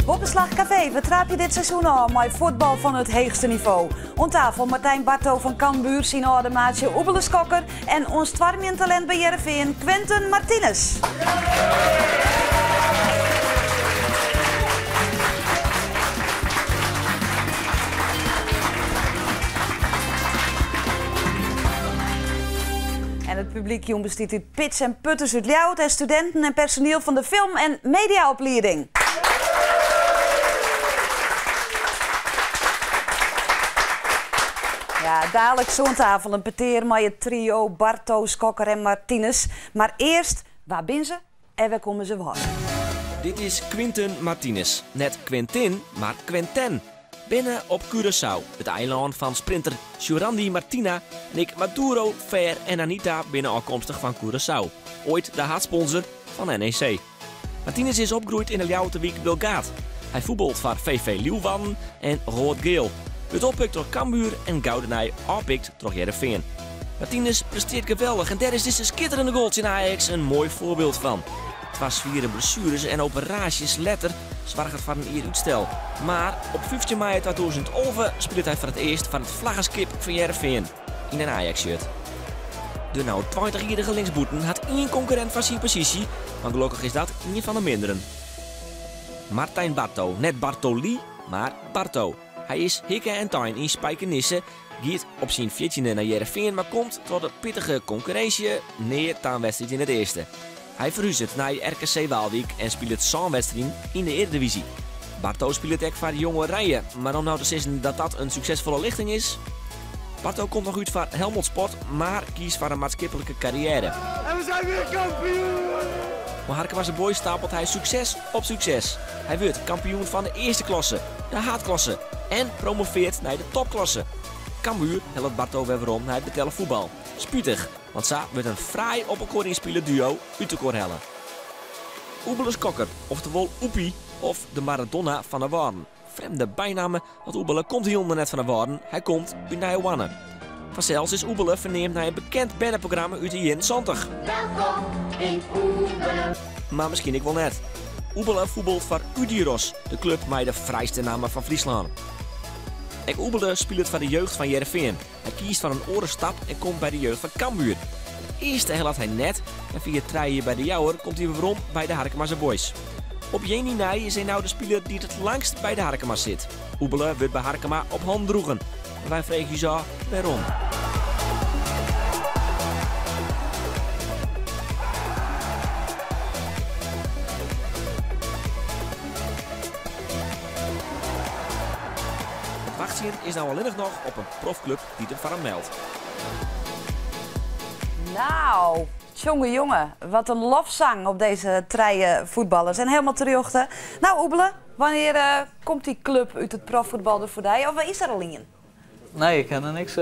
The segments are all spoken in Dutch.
Boppenslag Café vertraap je dit seizoen al met voetbal van het hoogste niveau. Om tafel Martijn Barto van Cambuur, zijn oude maatje Oebele Skokker en ons talent bij Heerenveen, Quinten Martinez. En het publiek bestaat uit pits en putters uit Ljouwert en studenten en personeel van de film- en mediaopleiding. Ja, dadelijk zo'n tafel een peteer met het trio Barto, Skokker en Martinez. Maar eerst, waar zijn ze en waar komen ze worden? Dit is Quinten Martinez. Net Quintin, maar Quinten. Binnen op Curaçao, het eiland van sprinter Jurandi Martina, Nick Maduro, Fer en Anita binnen afkomstig van Curaçao. Ooit de haatsponsor van NEC. Martinez is opgegroeid in de Ljouwerterwijk Bilgaat. Hij voetbalt voor VV Leeuwarden en Rood-Geel. Het oppikt door Cambuur en Goudenij oppikt door Heerenveen. Martinez presteert geweldig en daar is deze schitterende goals in Ajax een mooi voorbeeld van. Het was vieren blessures en operaties letter zorgde voor een eeruitstel. Maar op 15 mei 2011 speelt hij voor het eerst van het vlaggenskip van Heerenveen in een Ajax-shirt. De nou 20-jarige linksboeten had één concurrent van zijn positie, maar gelukkig is dat niet van de minderen. Martijn Barto, net Bartoli, maar Barto. Hij is hikke en tuin in Spijkenisse, gaat op zijn 14e naar Heerenveen, maar komt tot de pittige concurrentie neer aan wedstrijd in het eerste. Hij verhuist naar RKC Waalwijk en speelt zo'n wedstrijd in de Eredivisie. Barto speelt ook voor de jonge rijen, maar om nou te zeggen dat dat een succesvolle lichting is? Barto komt nog uit voor Helmond Sport, maar kiest voor een maatschappelijke carrière. En we zijn weer kampioen! Maar Harkema's boy stapelt hij succes op succes. Hij wordt kampioen van de eerste klasse, de haatklasse, en promoveert naar de topklasse. Cambuur helpt Barto weer waarom naar het betellen voetbal. Sputig, want ze wordt een fraai op elkaar inspelen duo uit elkaar hellen. Oebele Skokker, oftewel Oepie, of de Maradona van de Waarden. Vreemde bijnamen, want Oebele komt hier onder net van de Waarden. Hij komt uit Nijwanne. Vanzelfs is Oebele verneemd naar een bekend bandprogramma uit de jaren 70. Welkom in Oebele. Maar misschien ik wel net. Oebele voetbalt voor Udiros, de club met de vrijste namen van Friesland. En Oebele speelt voor de jeugd van Heerenveen. Hij kiest van een orenstap en komt bij de jeugd van Cambuur. De eerste helft hij net en via het rijden bij de Jouwer komt hij weer om bij de Harkema's boys. Op Jenny Nij is hij nou de speler die het langst bij de Harkema's zit. Oebele wordt bij Harkema op hand droegen. Maar wij vragen je zo waarom. Wachtien is nou alleen nog op een profclub die het van hem meldt. Nou, jongen, wat een lofzang op deze drie voetballers. En helemaal terug. Nou, Oebele, wanneer komt die club uit het profvoetbal er voorbij? Of is er al in? Nee, ik ken er niks.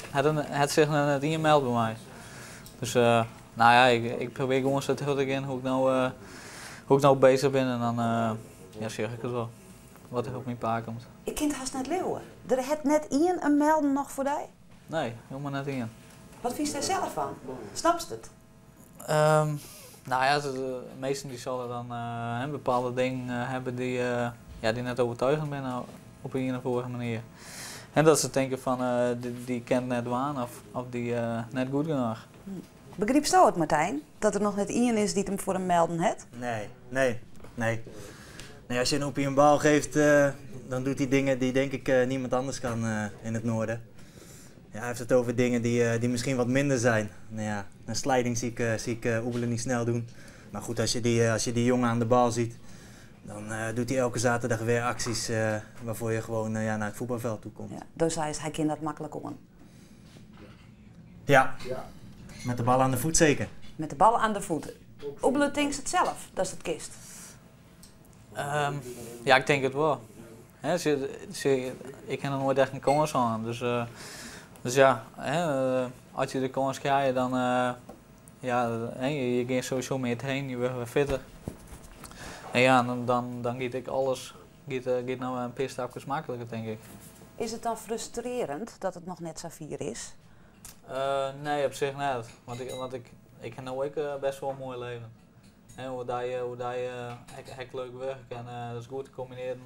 Het zich net niet gemeld bij mij. Dus nou ja, ik probeer gewoon zo te goed in hoe ik nou bezig ben en dan ja, zeg ik het wel. Wat er op mijn paar komt. Ik kind haast net leeuwen. Er het net een melden nog voor die? Nee, helemaal net in. Wat vies je er zelf van? Snap je het? Nou ja, de meesten die zullen dan bepaalde dingen hebben die net overtuigend zijn op een of andere manier. En dat ze denken van die kent net waan of die net goed genoeg. Begreep je het, Martijn? Dat er nog net iemand is die hem voor hem melden heeft? Nee, als je een bal geeft, dan doet hij dingen die denk ik niemand anders kan in het noorden. Ja, hij heeft het over dingen die misschien wat minder zijn. Nou ja, een sliding zie ik Oebele niet snel doen. Maar goed, als je die jongen aan de bal ziet, dan doet hij elke zaterdag weer acties waarvoor je gewoon naar het voetbalveld toe komt. Ja, dus hij kan dat makkelijk om. Ja, met de bal aan de voet zeker. Met de bal aan de voet. Oebele denkt het zelf, dat is het kist. Ja, ik denk het wel. Ik heb er nooit echt een kans aan. Dus ja, als je de kans krijgt, dan je gaat sowieso meer heen, je wordt weer fitter. En ja, dan gaat ik alles nou een paar stapjes makkelijker, denk ik. Is het dan frustrerend dat het nog net zo vier is? Nee, op zich niet. Want ik heb nou ook best wel een mooi leven. En hoe je echt leuk werkt en dat is goed te combineren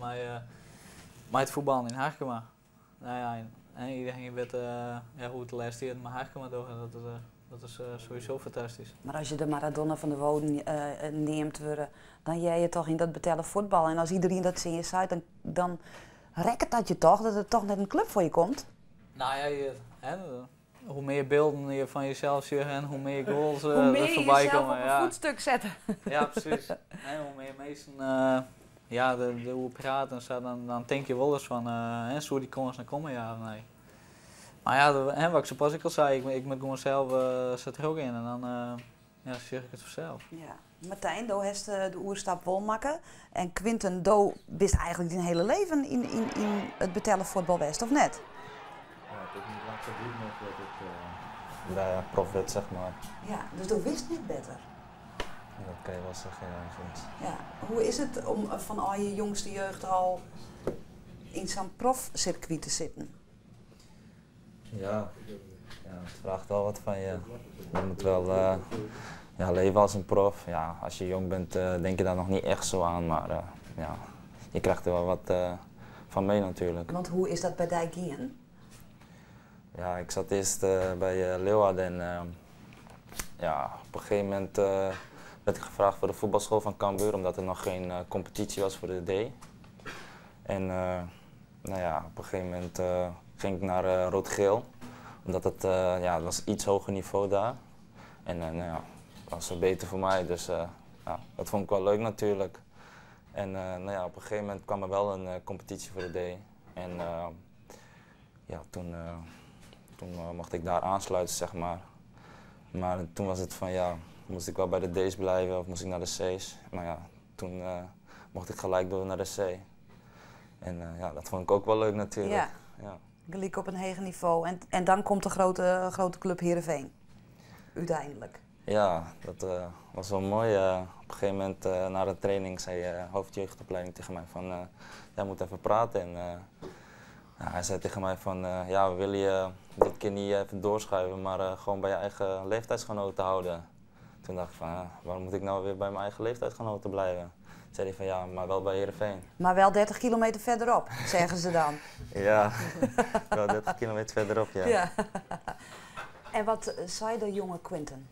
met het voetbal in Harkema. Nou ja, en iedereen weet hoe het de laatste jaren met Harkema doorgaat. Dat is sowieso fantastisch. Maar als je de Maradona van de Woden neemt, dan jij je toch in dat betellen voetbal. En als iedereen dat zien je site, dan rekt dat je toch, dat er toch net een club voor je komt? Nou ja, hoe meer beelden je van jezelf ziet en hoe meer goals hoe meer je voorbij jezelf komen. op een voetstuk zetten. Ja, precies. En hoe meer mensen hoe praten, dan denk je wel eens van, zo die komens naar komen, ja of nee. Maar ja, wat ik zo pas ik al zei, ik moet gewoon zelf zet er ook in en dan zeg ik het vanzelf. Ja. Martijn, do heeft de oerstap wel maken. En Quinten, do wist eigenlijk zijn hele leven in het betellen voetbal west, of net? Ja, het is niet lang zo goed nog dat ik bij prof werd, zeg maar. Ja, dus do wist niet beter. Dat kan je wel zeggen, ja, soms. Ja. Hoe is het om van al je jongste jeugd al in zo'n profcircuit te zitten? Ja, het vraagt wel wat van je. Je moet wel leven als een prof. Ja, als je jong bent denk je daar nog niet echt zo aan, maar ja, je krijgt er wel wat van mee natuurlijk. Want hoe is dat bij Dijkien? Ja, ik zat eerst bij Leeuwarden en op een gegeven moment werd ik gevraagd voor de voetbalschool van Cambuur omdat er nog geen competitie was voor de D. En op een gegeven moment ging ik naar Rood-Geel, omdat het was iets hoger niveau daar. En dat was beter voor mij, dus dat vond ik wel leuk natuurlijk. En op een gegeven moment kwam er wel een competitie voor de D. En toen mocht ik daar aansluiten, zeg maar. Maar toen was het van moest ik wel bij de D's blijven of moest ik naar de C's? Maar ja, toen mocht ik gelijk door naar de C. En dat vond ik ook wel leuk natuurlijk. Ja. Gelijk op een hoger niveau. En dan komt de grote club Heerenveen. Uiteindelijk. Ja, dat was wel mooi. Op een gegeven moment na de training zei hoofdjeugdopleiding tegen mij van jij moet even praten. En hij zei tegen mij van we willen je dit keer niet even doorschuiven, maar gewoon bij je eigen leeftijdsgenoten houden. Toen dacht ik van waarom moet ik nou weer bij mijn eigen leeftijdsgenoten blijven? Toen zei hij van maar wel bij Heerenveen. Maar wel 30 kilometer verderop, zeggen ze dan. Ja, wel 30 kilometer verderop, ja. En wat zei de jonge Quinten?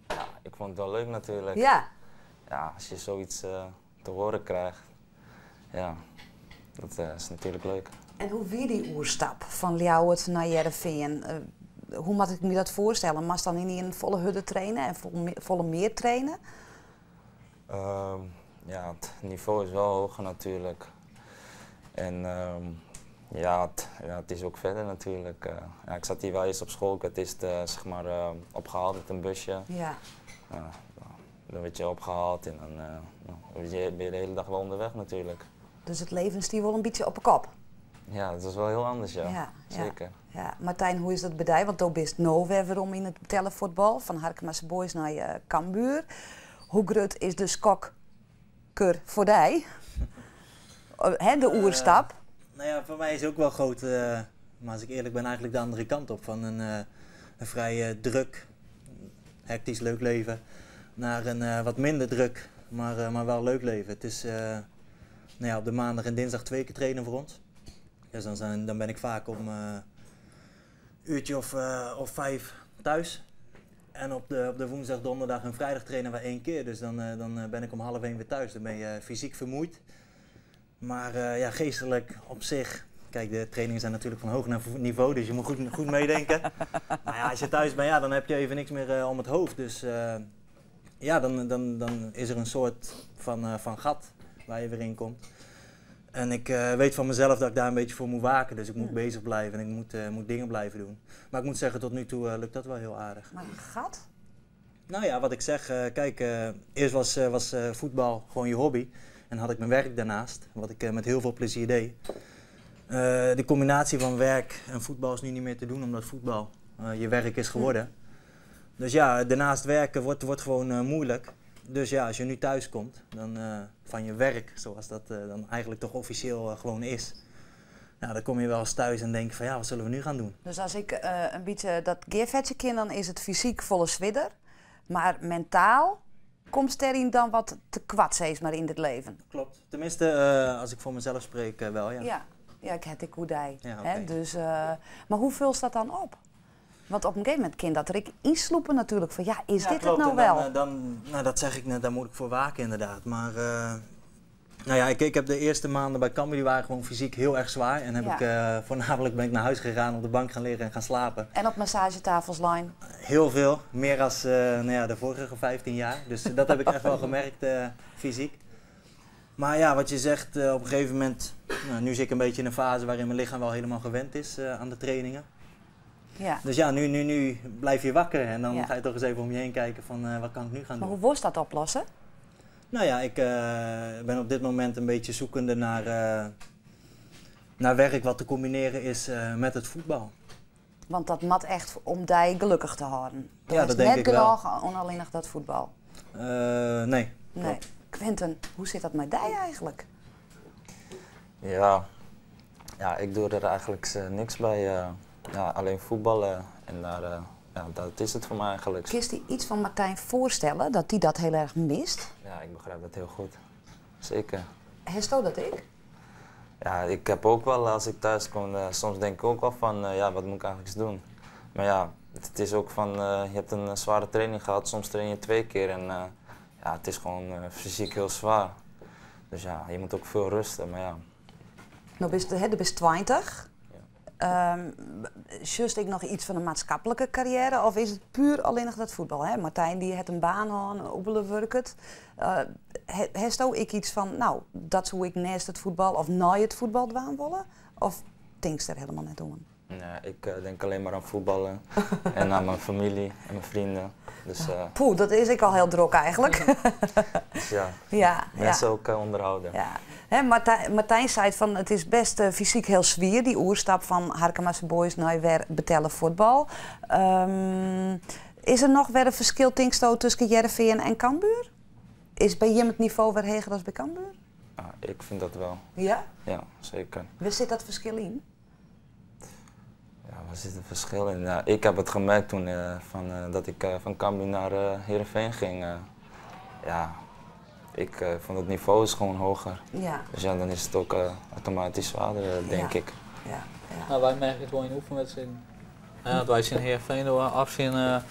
Ja, ik vond het wel leuk natuurlijk. Ja. Ja, als je zoiets te horen krijgt, dat is natuurlijk leuk. En hoe weer die oerstap van Ljouwert naar Heerenveen? Hoe moet ik me dat voorstellen? Mag dan in een volle hudde trainen en volle meer trainen? Het niveau is wel hoger natuurlijk. En het is ook verder natuurlijk. Ik zat hier wel eens op school, ik werd eerst opgehaald met een busje. Ja. Dan werd je opgehaald en dan ben je de hele dag wel onderweg natuurlijk. Dus het levensstijl wel een beetje op de kop? Ja, dat is wel heel anders, ja. Zeker. Ja. Martijn, hoe is dat bij jou? Want toen bist weer om in het betellen voetbal, van Harkema's Boys naar Cambuur. Hoe groot is de skokker voor jou? De oerstap? Voor mij is het ook wel groot, maar als ik eerlijk ben, eigenlijk de andere kant op. Van een vrij druk, hectisch leuk leven naar een wat minder druk, maar wel leuk leven. Het is op de maandag en dinsdag 2 keer trainen voor ons. Dus dan ben ik vaak om een uurtje of 5 thuis. En op de woensdag, donderdag en vrijdag trainen we 1 keer. Dus dan ben ik om 12:30 weer thuis. Dan ben je fysiek vermoeid. Maar geestelijk op zich. Kijk, de trainingen zijn natuurlijk van hoog niveau, dus je moet goed meedenken. Maar als je thuis bent, dan heb je even niks meer om het hoofd. Dus dan is er een soort van gat waar je weer in komt. En ik weet van mezelf dat ik daar een beetje voor moet waken. Dus ik moet bezig blijven en ik moet dingen blijven doen. Maar ik moet zeggen, tot nu toe lukt dat wel heel aardig. Maar een gat? Nou ja, wat ik zeg, eerst was voetbal gewoon je hobby. En had ik mijn werk daarnaast, wat ik met heel veel plezier deed. De combinatie van werk en voetbal is nu niet meer te doen, omdat voetbal je werk is geworden. Dus daarnaast werken wordt gewoon moeilijk. Dus als je nu thuis komt, dan van je werk, zoals dat dan eigenlijk toch officieel gewoon is. Dan kom je wel eens thuis en denk van wat zullen we nu gaan doen? Dus als ik een beetje dat geervetje ken, dan is het fysiek volle zwidder. Maar mentaal komt Sterien dan wat te kwats is maar in het leven? Klopt. Tenminste, als ik voor mezelf spreek, wel, ja. Ja, ik heb ik hoe die. Ja, Hè? oké. Dus, maar hoe vult ze dat dan op? Want op een gegeven moment kan dat er ik insloepen natuurlijk van ja, is dit klopt. het nou En wel? nou, dat zeg ik net, daar moet ik voor waken inderdaad. Maar nou ja, ik heb de eerste maanden bij Cambuur, die waren gewoon fysiek heel erg zwaar. En voornamelijk ben ik naar huis gegaan, op de bank gaan liggen en gaan slapen. En op massagetafels line. Heel veel, meer als de vorige 15 jaar. Dus dat heb ik echt wel gemerkt, fysiek. Maar ja, wat je zegt, op een gegeven moment, nu zit ik een beetje in een fase waarin mijn lichaam wel helemaal gewend is aan de trainingen. Ja. Dus ja, nu blijf je wakker en dan Ja. ga je toch eens even om je heen kijken van wat kan ik nu gaan Maar doen. hoe was dat oplossen? Nou ja, ik ben op dit moment een beetje zoekende naar werk wat te combineren is met het voetbal. Want dat mat echt om die gelukkig te houden. Ja, dat denk net ik wel. genoeg on alleen nog dat voetbal. Nee. Nee. Klopt. Quinten, hoe zit dat met die eigenlijk? Ja, ik doe er eigenlijk niks bij. Alleen voetballen en dat is het voor mij eigenlijk. Kun je je iets van Martijn voorstellen dat hij dat heel erg mist? Ja, ik begrijp dat heel goed. Zeker. Hesto dat ik? Ja, ik heb ook wel, als ik thuis kom, soms denk ik ook wel van, wat moet ik eigenlijk eens doen? Maar ja, het is ook van, je hebt een zware training gehad, soms train je 2 keer en het is gewoon fysiek heel zwaar. Dus ja, je moet ook veel rusten, maar ja. Nou, je bent 20. Just ik nog iets van een maatschappelijke carrière of is het puur alleen nog dat voetbal? Hè? Martijn die heeft een baan aan, opbelen werkt. Heeft ook ik iets van, nou, dat zou ik naast het voetbal of na het voetbal doen willen? Of denk je er helemaal net om? Nee, ik denk alleen maar aan voetballen en aan mijn familie en mijn vrienden. Dus, Poeh, dat is ik al heel druk eigenlijk. dus ja, Ja, mensen ook onderhouden. Ja. Hè, Martijn zei van het is best fysiek heel zwier, die oerstap van Harkemasse Boys naar weer betellen voetbal. Is er nog weer een verschil tussen Heerenveen en Cambuur? Is bij hem het niveau weer hoger dan bij Cambuur? Ja, ik vind dat wel. Ja? Ja, zeker. Waar zit dat verschil in? Ja, waar zit het verschil in? Ja, ik heb het gemerkt toen dat ik van Cambuur naar Heerenveen ging. Ik vond het niveau is gewoon hoger. Ja. Dus ja, dan is het ook automatisch zwaarder, denk ik. Ja. Nou, wij merken het wel in oefenwedstrijden. Dat wij zien Heerenveen door afzien,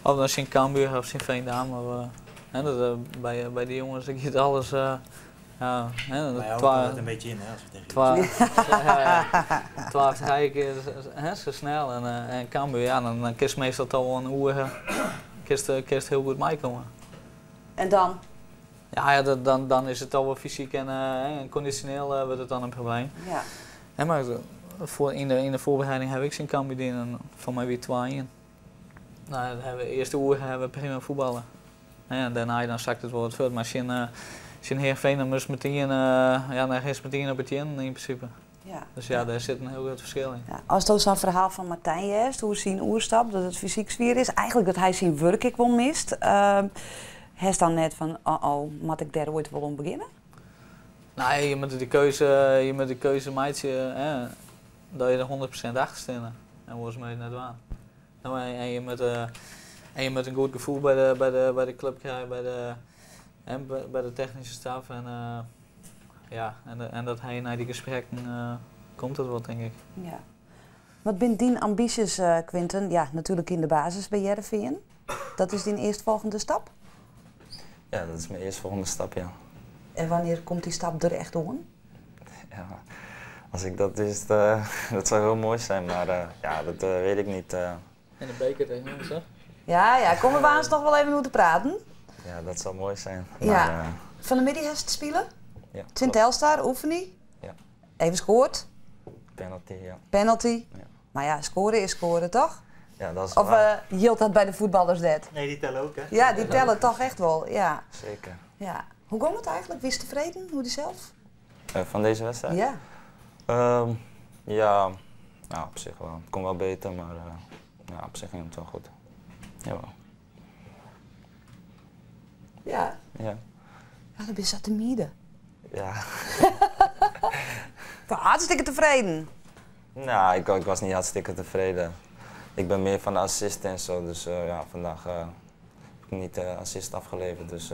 of dan zien Cambuur of zien Veendam. Bij die jongens ik het alles. Wij houden Twa- het een beetje in, hè, als we tegen jullie 12 rijken zo snel en Cambuur, dan kiest meestal toch wel een oer, kiest heel goed meekomen. En dan? Dan is het toch wel fysiek en conditioneel wordt het dan een probleem. Ja. Ja, maar in de voorbereiding heb ik zien Cambuur in en van mij weer 2 in. Nou, dan hebben we eerste uur hebben we prima voetballen. En daarna dan zakt het wel wat veel, maar als je Heerenveen dan moest meteen, dan is meteen op het in principe. Ja. Dus ja, daar zit een heel groot verschil in. Ja, als het zo'n verhaal van Martijn is, hoe zien oerstap, dat het fysiek zwier is, eigenlijk dat hij zijn werk ik wel mist. Hij is dan net van, moet ik daar ooit wel om beginnen? Nou, je moet de keuze meidje, dat je er 100% achter staat. En volgens mij net waar. Nou, en je moet een goed gevoel bij de club krijgen, bij de technische staf. En dat hij naar die gesprekken komt het wel, denk ik. Ja. Wat bent die ambities, Quinten? Ja, natuurlijk in de basis bij Heerenveen. Dat is die eerstvolgende stap. Ja, dat is mijn eerstvolgende stap, ja. En wanneer komt die stap er echt om? Ja, als ik dat wist, dat zou heel mooi zijn, maar dat weet ik niet. En de beker tegen ons, hè? Ja, komen we eens nog wel even moeten praten. Ja, dat zou mooi zijn. Ja. Maar, Van de middag te spelen? ja, Sint-Elstar, oefening? Ja. Even scoort? penalty, ja. Penalty? Ja. Maar ja, scoren is scoren, toch? Ja, dat is Of waar. hield dat bij de voetballers dat? Nee, die tellen ook, hè? Ja, die tellen toch echt wel, ja. Zeker. Ja. Hoe komt het eigenlijk? Wie is tevreden? Hoe die zelf? Van deze wedstrijd? Ja. Ja, op zich wel. Het kon wel beter, maar op zich ging het wel goed. Jawel. Ja. Ja. Ja, dan ben je te midden. Ja. Hartstikke tevreden. Nou, ik was niet hartstikke tevreden. Ik ben meer van de assist en zo, dus vandaag ik niet de assist afgeleverd, dus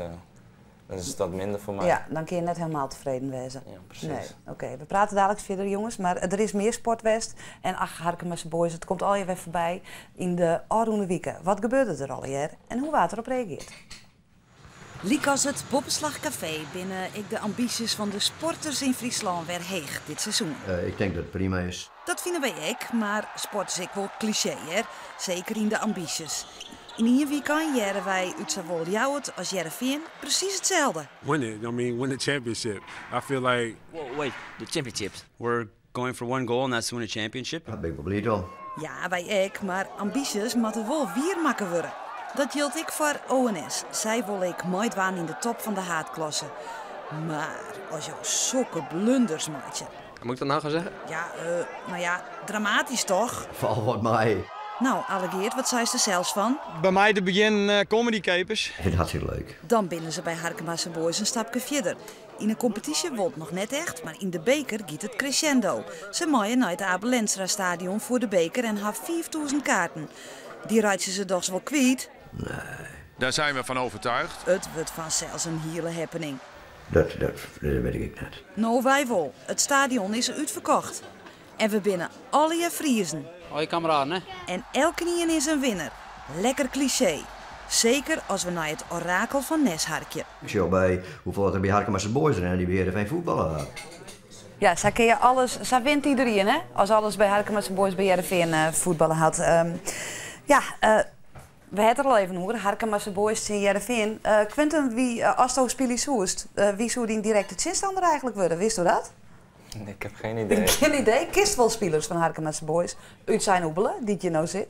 dat is dat minder voor mij. Ja, dan kun je net helemaal tevreden wezen. Ja, precies. Nee, oké. We praten dadelijk verder, jongens. Maar er is meer Sportwest. En ach, Harkemase Boys, het komt al je weer voorbij in de Alroende Wieken. Wat gebeurde er al hier en hoe water op reageert? Liekos het Bobbeslagcafé binnen ik de ambities van de sporters in Friesland weer heeg dit seizoen. Ik denk dat het prima is. Dat vinden wij ik, maar sport is ik wel cliché, hè? Zeker in de ambities. In een weekend jaren wij uit zowel Ljouwert als Heerenveen precies hetzelfde. Win it. I mean, win the championship. I feel like Whoa, wait, the championships. We're going for one goal and that's to win a championship. Dat ben ik wel blij dan. Ja, wij ik, maar ambities moeten wel weer makken worden. Dat geldt ik voor ONS. Zij wil ik nooit waan in de top van de haatklasse. Maar als je zulke blunders maakt. Moet ik dat nou gaan zeggen? Ja, nou ja, dramatisch toch? Val wat mij. Nou, Allegeert, wat zei ze er zelfs van? Bij mij te begin comedy capers. Ik vind het hartstikke leuk. Dan binnen ze bij Harkemase Boys een stapje verder. In een competitie wordt nog net echt, maar in de beker giet het crescendo. Ze maaien naar het Abel Enstra stadion voor de beker en hebben 5000 kaarten. Die rijdt ze toch wel kwijt? Nee. daar zijn we van overtuigd. Het wordt vanzelfs een hele happening. Dat weet ik net. Nou, wij wel. Het stadion is uitverkocht. En we binnen alle je Friezen. Hoi kameraden, hè? En elke nien is een winnaar. Lekker cliché. Zeker als we naar het orakel van Nes harkje. Ik zie al bij hoeveel er bij Harkemase Boys rennen die weer geen voetballen. Ja, zo kun je alles. Zo wint iedereen, hè? Als alles bij Harkemase Boys bij Heerenveen voetballen had. We hadden er al even over. Harkemase Boys in Heerenveen. Quentin, wie als je speelt zoest, wie zou die direct het zinstander eigenlijk worden? Wist u dat? Ik heb geen idee. Geen idee. Kist wel spelers van Harkemase Boys uit zijn hoebelen, die je nou zit.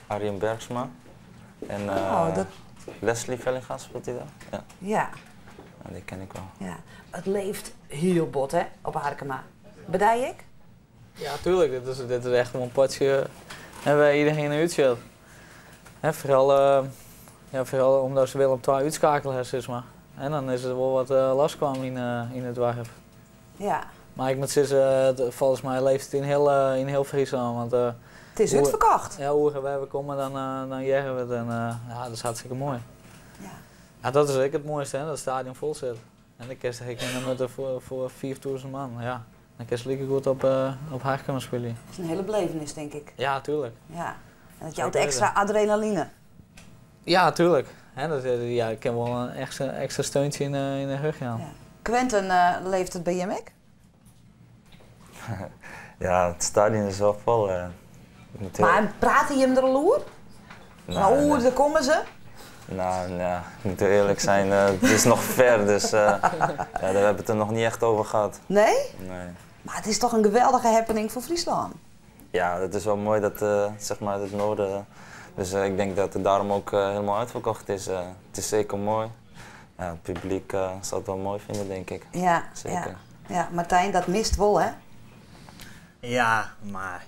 Arjen Bergsma en Leslie Vellinga speelt hij daar. Ja. Ja, die ken ik wel. Ja. Het leeft heel bot, hè, op Harkema. Bedij ik? Ja, tuurlijk. Dit is echt een potje waar iedereen uitzet. Vooral omdat ze wel op 2 uitschakelen, zeg maar. En dan is het wel wat last kwam in het werk. Ja. Maar ik moet zeggen, volgens mij leeft het in heel Friesland. Want, het is uitverkocht. Ja, hoe we komen, dan jagen we het. En ja, dat is hartstikke mooi. Ja. Ja, dat is ook het mooiste, hè, dat het stadion vol zit. En dan kerst ik in voor 4000 man. Ja. Dan kerst lekker goed op Harkema spelen. Dat is een hele belevenis, denk ik. Ja, tuurlijk. Ja. En dat jouwt extra adrenaline. Ja, tuurlijk. Ik heb wel een extra steuntje in de rug. Ja. Quentin, leeft het bij je mek? Ja, het stadion is wel vol. Maar praten je hem er al over? Nou, daar komen ze. Nou, ik moet eerlijk zijn, het is nog ver, dus daar hebben we het er nog niet echt over gehad. Nee? Nee. Maar het is toch een geweldige happening voor Friesland? Ja, het is wel mooi dat zeg maar het noorden, dus ik denk dat het daarom ook helemaal uitverkocht is. Het is zeker mooi. Ja, het publiek zal het wel mooi vinden, denk ik. Ja, zeker. Ja, Martijn, dat mist wel, hè? Ja, maar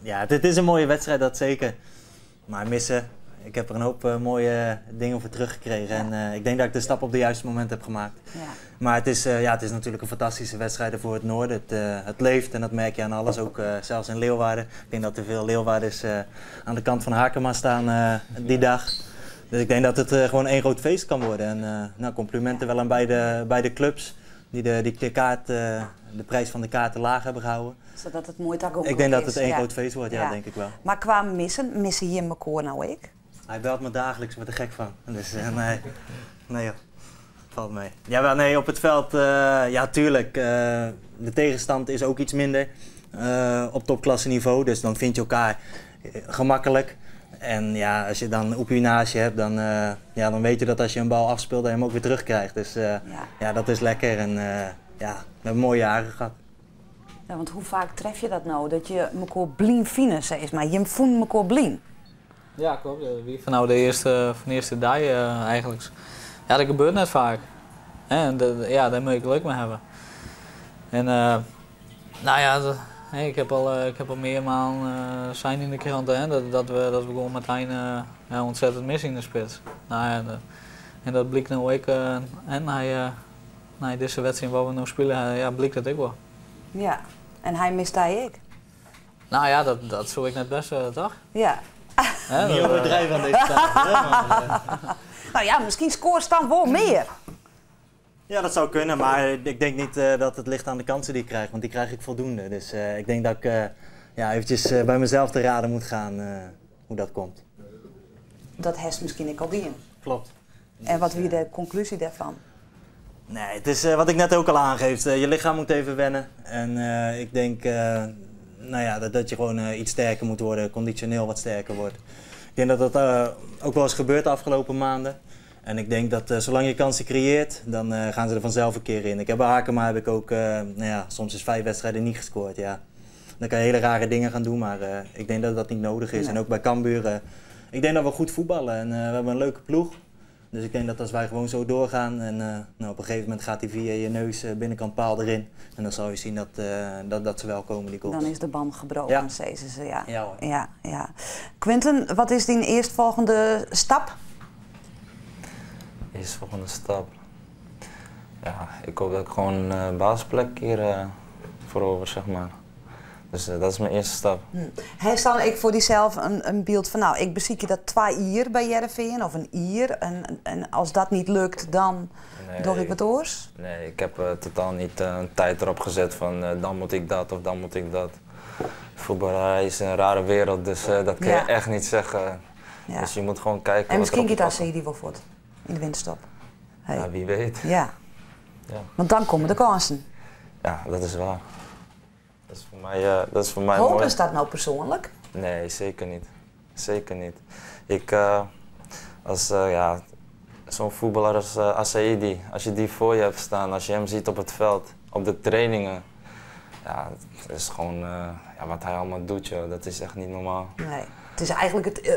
ja, dit is een mooie wedstrijd, dat zeker. Maar missen, ik heb er een hoop mooie dingen voor teruggekregen. Ja. En ik denk dat ik de stap op het juiste moment heb gemaakt. Ja. Maar het is natuurlijk een fantastische wedstrijd voor het noorden. Het leeft en dat merk je aan alles, ook zelfs in Leeuwarden. Ik denk dat er veel Leeuwarders aan de kant van Harkema staan die dag. Dus ik denk dat het gewoon één groot feest kan worden. En complimenten wel aan beide clubs die de prijs van de kaarten laag hebben gehouden. Zodat het mooi tak ook Ik denk dat het één groot feest wordt, ja, denk ik wel. Maar qua missen je elkaar nou ik? Hij belt me dagelijks, ik word er gek van. Dus nee joh, valt mee. Ja, nee, op het veld, ja tuurlijk, de tegenstand is ook iets minder op topklasse niveau. Dus dan vind je elkaar gemakkelijk. En ja, als je dan op je naast je hebt, dan weet je dat als je een bal afspeelt, dat je hem ook weer terugkrijgt. Dus ja, dat is lekker en ja, we hebben mooie jaren gehad. Ja, want hoe vaak tref je dat nou, dat je elkaar blien vinden, zeg maar. Je voelt elkaar blien. Ja, klopt. Wie van nou de eerste dag eigenlijk. Ja, dat gebeurt net vaak. En daar moet ik leuk mee hebben. En nou ja, ik heb al meermaals zijn in de krant dat we gewoon meteen ontzettend missen in de spits. Nou ja, en dat blijkt nou ook na deze wedstrijd waar we nu spelen, ja, blijkt dat ook wel. Ja, en hij mist hij ik. Nou ja, dat zou ik net best, toch? Ja. Niet overdrijven aan deze tijd. Nou ja, misschien scoort dan wel meer. Ja, dat zou kunnen, maar ik denk niet dat het ligt aan de kansen die ik krijg, want die krijg ik voldoende. Dus ik denk dat ik eventjes bij mezelf te raden moet gaan hoe dat komt. Dat heeft misschien ik al die. Klopt. En wat weer de conclusie daarvan? Nee, het is wat ik net ook al aangeef. Je lichaam moet even wennen. En ik denk dat je gewoon iets sterker moet worden, conditioneel wat sterker wordt. Ik denk dat dat ook wel eens gebeurt de afgelopen maanden. En ik denk dat zolang je kansen creëert, dan gaan ze er vanzelf een keer in. Ik heb bij Harkema heb ik ook soms is 5 wedstrijden niet gescoord. Ja. Dan kan je hele rare dingen gaan doen, maar ik denk dat dat niet nodig is. Nee. En ook bij Cambuur, ik denk dat we goed voetballen en we hebben een leuke ploeg. Dus ik denk dat als wij gewoon zo doorgaan en op een gegeven moment gaat hij via je neus binnenkant paal erin. En dan zal je zien dat ze wel komen, die goals. Dan is de band gebroken, Ja. zeggen ze. Ja. Ja, hoor. Ja. Quinten, wat is die eerstvolgende stap? Eerstvolgende stap. Ja, ik hoop dat ik gewoon een basisplek hier voorover, zeg maar. Dus dat is mijn eerste stap. Hij stel ik voor diezelf een beeld van, nou, ik beziek je dat 2 uur bij Heerenveen of een uur. En als dat niet lukt, dan doe ik wat oors? Nee, ik heb totaal niet een tijd erop gezet van dan moet ik dat of dan moet ik dat. Voetballerij is een rare wereld, dus dat kan je echt niet zeggen. Ja. Dus je moet gewoon kijken. En misschien wat gaat daar die wel voort in de winterstop. Hey. Ja, wie weet. Ja. Want dan komen de kansen. Ja, dat is waar. Dat is voor mij Hoop mooi. is dat nou persoonlijk? Nee, zeker niet. Zeker niet. Zo'n voetballer als Assaidi, als je die voor je hebt staan, als je hem ziet op het veld, op de trainingen, ja, dat is gewoon wat hij allemaal doet, joh. Dat is echt niet normaal. Nee.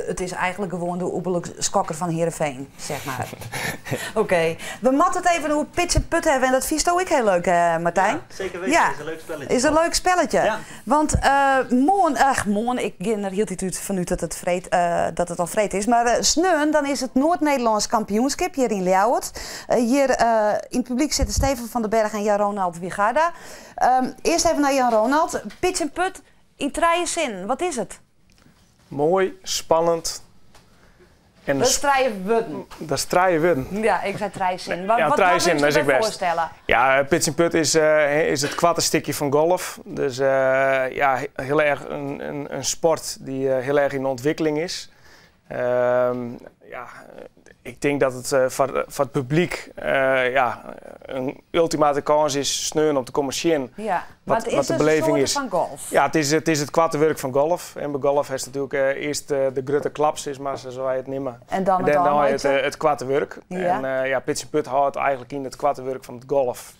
Het is eigenlijk gewoon de oeberlijk skokker van Heerenveen, zeg maar. Oké. We moeten het even hoe pitch en put hebben en dat vies ook heel leuk, Martijn. Ja, zeker weten. Ja. Is een leuk spelletje. Is een leuk spelletje. Ja. Want morgen, ik ging er heel tijd vanuit dat het al vreed is, maar sneun, dan is het Noord-Nederlands kampioenschap hier in Leeuwarden. Hier in het publiek zitten Steven van den Berg en Jan-Ronald Wigarda. Eerst even naar Jan-Ronald. Pitch en put in 3 zin, wat is het? Mooi, spannend. En Dat is 3 woorden. Dat is 3 woorden. Ja, ik zei 3 zin. Ja, Wat 3 zin, dat is ik best. voorstellen? Ja, pitch and put is het kwartenstukje van golf. Dus heel erg een sport die heel erg in ontwikkeling is. Ik denk dat het voor het publiek een ultimate kans is sneun om te komen zien Ja, maar het is wat de beleving is. Van golf. Ja, het is het kwarte werk van golf. En bij golf is natuurlijk eerst de grote klaps, is maar zoals wij het nemen. En dan het kwarte werk. Ja. En pitch and put houdt eigenlijk in het kwarte werk van het golf.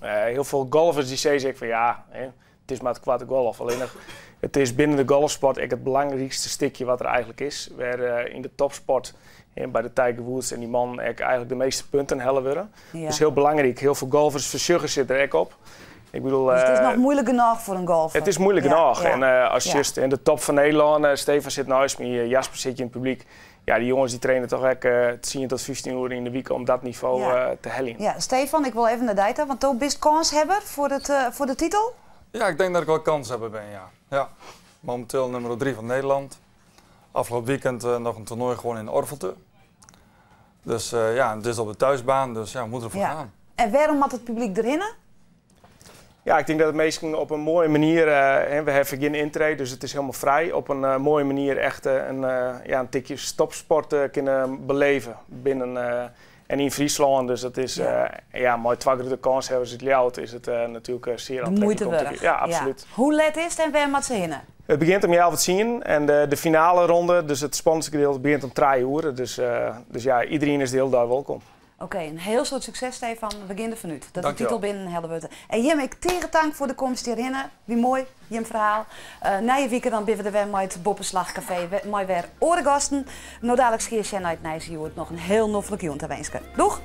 Heel veel golfers die zeggen van het is maar het kwarte golf. Alleen het is binnen de golfsport echt het belangrijkste stukje wat er eigenlijk is. Waar in de topsport bij de Tiger Woods en die man eigenlijk de meeste punten hellen willen. Ja. Dat is heel belangrijk. Heel veel golfers versuggen zitten er echt op. Ik bedoel, Dus het is nog moeilijk genoeg voor een golfer. Het is moeilijk genoeg. Ja. En als je just in de top van Nederland, Stefan zit naast me, Jasper zit je in het publiek. Ja, die jongens die trainen toch echt 10 tot 15 uur in de week om dat niveau te hellen. Ja, Stefan, ik wil even naar Dijta, want toen bist kanshebber voor de titel? Ja, ik denk dat ik wel kans heb ben, ja. Momenteel nummer 3 van Nederland. Afgelopen weekend nog een toernooi gewoon in Orvelte. Dus het is op de thuisbaan, dus we moeten ervoor gaan. En waarom moet het publiek erin? Ja, ik denk dat het meesten op een mooie manier, we hebben geen intrede, dus het is helemaal vrij. Op een mooie manier echt een tikje stopsport kunnen beleven binnen en in Friesland. Dus dat is, maar 2 grote kansen hebben ze het Ljouwt, is het natuurlijk zeer aantrekkelijk. Moeite waard. Ja, absoluut. Ja. Hoe let is het en waar moet ze heen? Het begint om 11:10 en de finale ronde, dus het spannendste gedeelte, begint om 3 uur. Dus iedereen is de hele dag welkom. Oké, een heel soort succes, Stefan. We beginnen vanuit. Dat de Dankjewel. titel binnen Hellebutte. En Jim, ik tegen dank voor de komst hierheen. Wie mooi, Jim verhaal. Na je weekend dan binnen we weer met het Boppenslagcafé. Mooi weer orengasten. Nou dadelijk scheer je uit Nijsjoerd nog een heel noffelijk jongen te wensen. Doeg!